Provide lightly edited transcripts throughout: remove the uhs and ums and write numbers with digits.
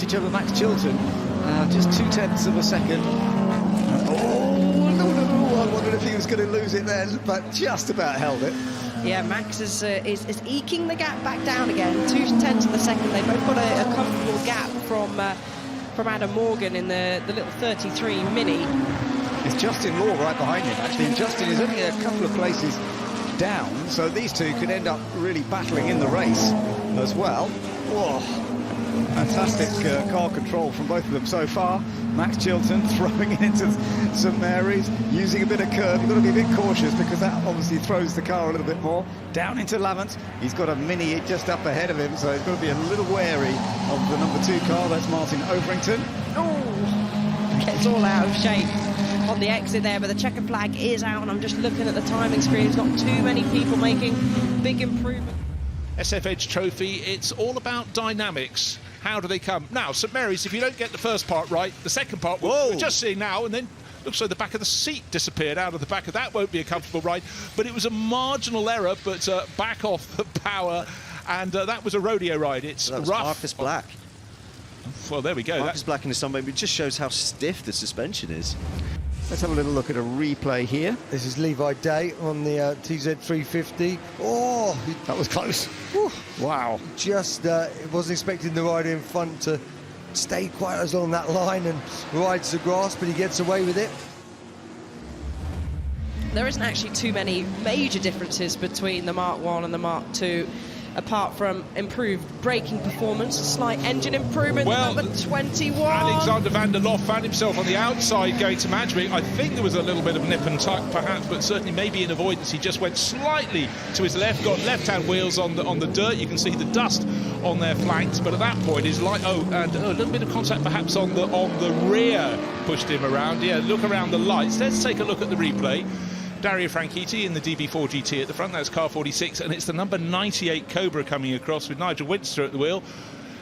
advantage over Max Chilton, just 0.2 of a second. I wondered if he was going to lose it then, but just about held it. Yeah, Max is eking the gap back down again. 0.2 of a second. They both got a comfortable gap from Adam Morgan in the little 33 Mini. It's Justin Law right behind him, actually, and Justin is only a couple of places down, so these two could end up really battling in the race as well. Whoa. Fantastic car control from both of them so far. Max Chilton throwing it into St Mary's, using a bit of curve. You've got to be a bit cautious because that obviously throws the car a little bit more. Down into Lavance, he's got a Mini just up ahead of him, so he's got to be a little wary of the number 2 car. That's Martin Overington. Oh, gets all out of shape on the exit there, but the checkered flag is out, and I'm just looking at the timing screen. There's not too many people making big improvements. SF Edge Trophy, it's all about dynamics. How do they come? Now, St Mary's, if you don't get the first part right, the second part, we're just seeing now, and then looks like the back of the seat disappeared out of the back of that. Won't be a comfortable ride, but it was a marginal error, but back off the power, and that was a rodeo ride. It's rough. Marcus Black. Well, there we go. Marcus Black in the sunbed, it just shows how stiff the suspension is. Let's have a little look at a replay here. This is Levi Day on the TZ350. Oh, that was close. Whew. Wow. Just wasn't expecting the rider in front to stay quite as long that line and rides the grass, but he gets away with it. There isn't actually too many major differences between the Mark 1 and the Mark 2, apart from improved braking performance, a slight engine improvement. Well, number 21. Alexander van der Lof found himself on the outside going to Madrid. I think there was a little bit of nip and tuck, perhaps, but certainly maybe in avoidance. He just went slightly to his left, got left-hand wheels on the dirt. You can see the dust on their flanks, but at that point, his light. And a little bit of contact perhaps on the rear pushed him around. Yeah, look around the lights. Let's take a look at the replay. Dario Franchitti in the DB4 GT at the front, that's car 46, and it's the number 98 Cobra coming across with Nigel Winchester at the wheel.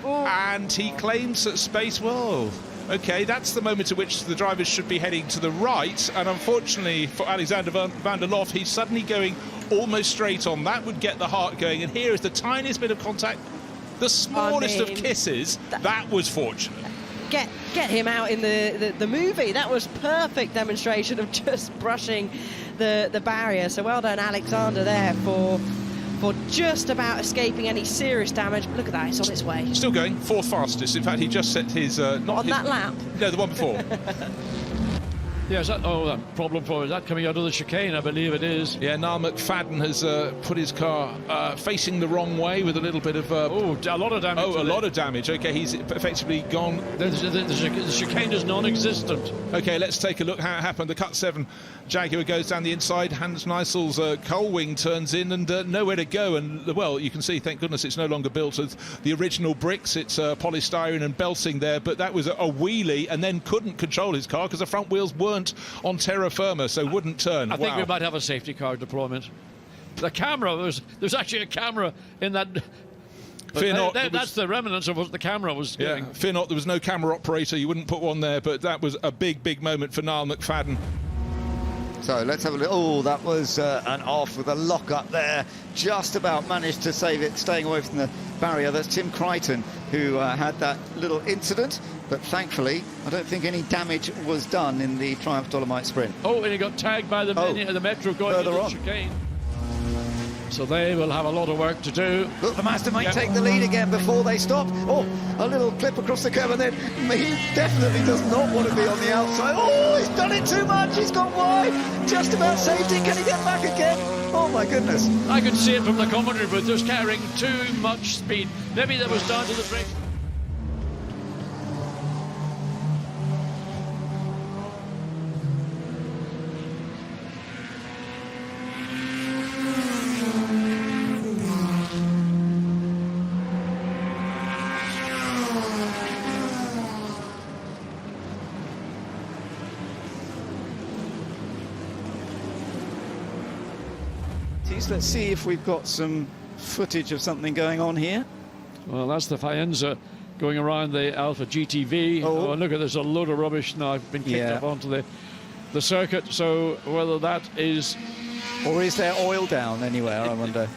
Oh. And he claims that space, well, okay, that's the moment at which the drivers should be heading to the right, and unfortunately for Alexander van der Lof, he's suddenly going almost straight on. That would get the heart going, and here is the tiniest bit of contact, the smallest of kisses. That was fortunate. Get him out in the movie. That was perfect demonstration of just brushing the barrier. So well done, Alexander, there for just about escaping any serious damage. But look at that, it's on its way. Still going, 4th fastest. In fact, he just set his not on that lap. No, the one before. Yeah, is that, that problem for is that coming out of the chicane, I believe it is. Yeah, Niall McFadden has put his car facing the wrong way with a little bit of... a lot of damage. Oh, a lot of damage. OK, he's effectively gone... The chicane is non-existent. OK, let's take a look how it happened. The Cut 7 Jaguar goes down the inside. Hans Neisel's coal wing turns in and nowhere to go. And, well, you can see, thank goodness, it's no longer built with the original bricks. It's polystyrene and belting there. But that was a wheelie and then couldn't control his car because the front wheels weren't on terra firma, so wouldn't turn. I think we might have a safety car deployment. The camera, there's actually a camera in that. Fear not. That's the remnants of what the camera was doing. Yeah, fear not, there was no camera operator. You wouldn't put one there, but that was a big moment for Niall McFadden. So let's have a look. Oh, that was an off with a lock up there. Just about managed to save it, staying away from the barrier. That's Tim Crichton, who had that little incident. But thankfully, I don't think any damage was done in the Triumph Dolomite Sprint. Oh, and he got tagged by the Metro going into the chicane. So they will have a lot of work to do. Look, the Master might take the lead again before they stop. Oh, a little clip across the curve, and then he definitely does not want to be on the outside. Oh, he's done it too much. He's gone wide. Just about saved it. Can he get back again? Oh, my goodness. I could see it from the commentary booth. Just carrying too much speed. Maybe that was down to the brake. Let's see if we've got some footage of something going on here. Well, that's the Faenza going around the Alpha GTV. Oh, and look at, there's a load of rubbish now been kicked up onto the circuit. So whether that is... Or is there oil down anywhere, I wonder?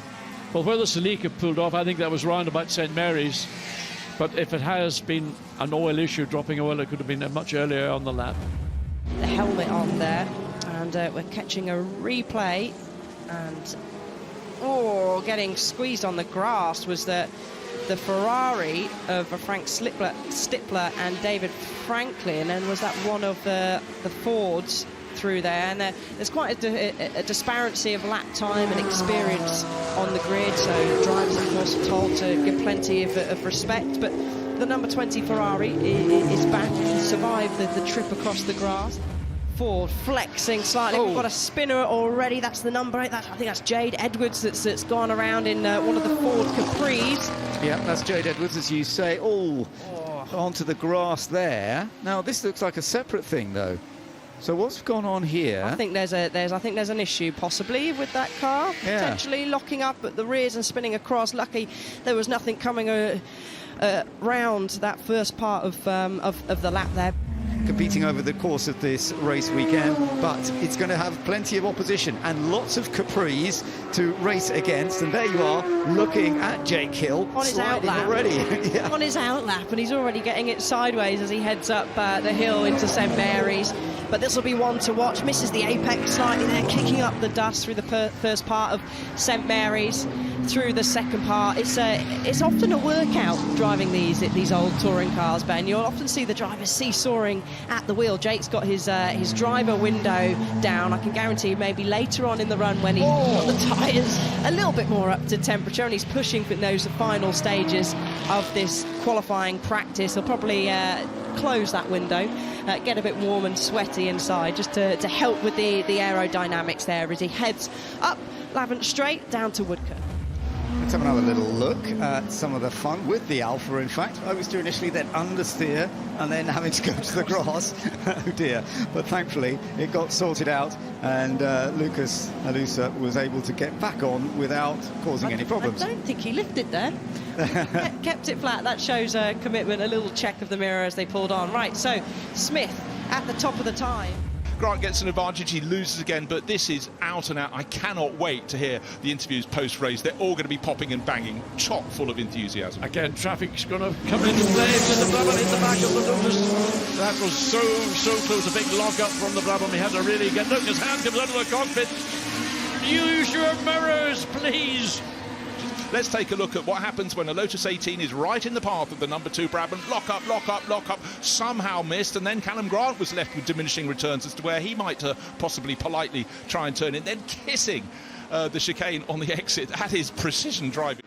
Well, where the Celica pulled off, I think that was round about St Mary's. But if it has been an oil issue, dropping oil, it could have been much earlier on the lap. The helmet on there, and we're catching a replay, and getting squeezed on the grass was the Ferrari of Frank Stippler and David Franklin, and was that one of the Fords through there, and there's quite a disparity of lap time and experience on the grid, so drivers of course are told to give plenty of respect, but the number 20 Ferrari is back. He survived the trip across the grass. Ford flexing slightly. We've got a spinner already. That's the number 8. I think that's Jade Edwards that's gone around in one of the Ford Capris. Yeah, that's Jade Edwards, as you say. Onto the grass there. Now, this looks like a separate thing, though. So what's gone on here? I think there's an issue possibly with that car, potentially locking up at the rears and spinning across. Lucky there was nothing coming round that first part of the lap there. Competing over the course of this race weekend, but it's going to have plenty of opposition and lots of Capris to race against. And there you are, looking at Jake Hill on his outlap already. On his outlap, and he's already getting it sideways as he heads up the hill into St Mary's. But this will be one to watch. Misses the apex slightly there, kicking up the dust through the first part of St Mary's. Through the second part, it's often a workout driving these old touring cars, Ben. You'll often see the drivers seesawing at the wheel. Jake's got his driver window down. I can guarantee maybe later on in the run when he's got the tyres a little bit more up to temperature and he's pushing for those final stages of this qualifying practice, he'll probably close that window, get a bit warm and sweaty inside, just to help with the aerodynamics there as he heads up Lavant Straight down to Woodcote. Let's have another little look at some of the fun with the Alpha, in fact. I was to initially then understeer and then having to go to the grass. Oh dear. But thankfully it got sorted out and Lucas Alusa was able to get back on without causing any problems. I don't think he lifted there. Kept it flat. That shows commitment, a little check of the mirror as they pulled on. Right, so Smith at the top of the time. Grant gets an advantage, he loses again, but this is out and out. I cannot wait to hear the interviews post-race. They're all going to be popping and banging, chock full of enthusiasm. Again, traffic's going to come into play to the Brabham in the back of the Lucas. That was so close, a big lock up from the Brabham. He had to really get Lucas' hand comes out of the cockpit. Use your mirrors, please. Let's take a look at what happens when a Lotus 18 is right in the path of the number 2 Brabham. Lock up, somehow missed, and then Callum Grant was left with diminishing returns as to where he might possibly politely try and turn in, then kissing the chicane on the exit. That is precision driving.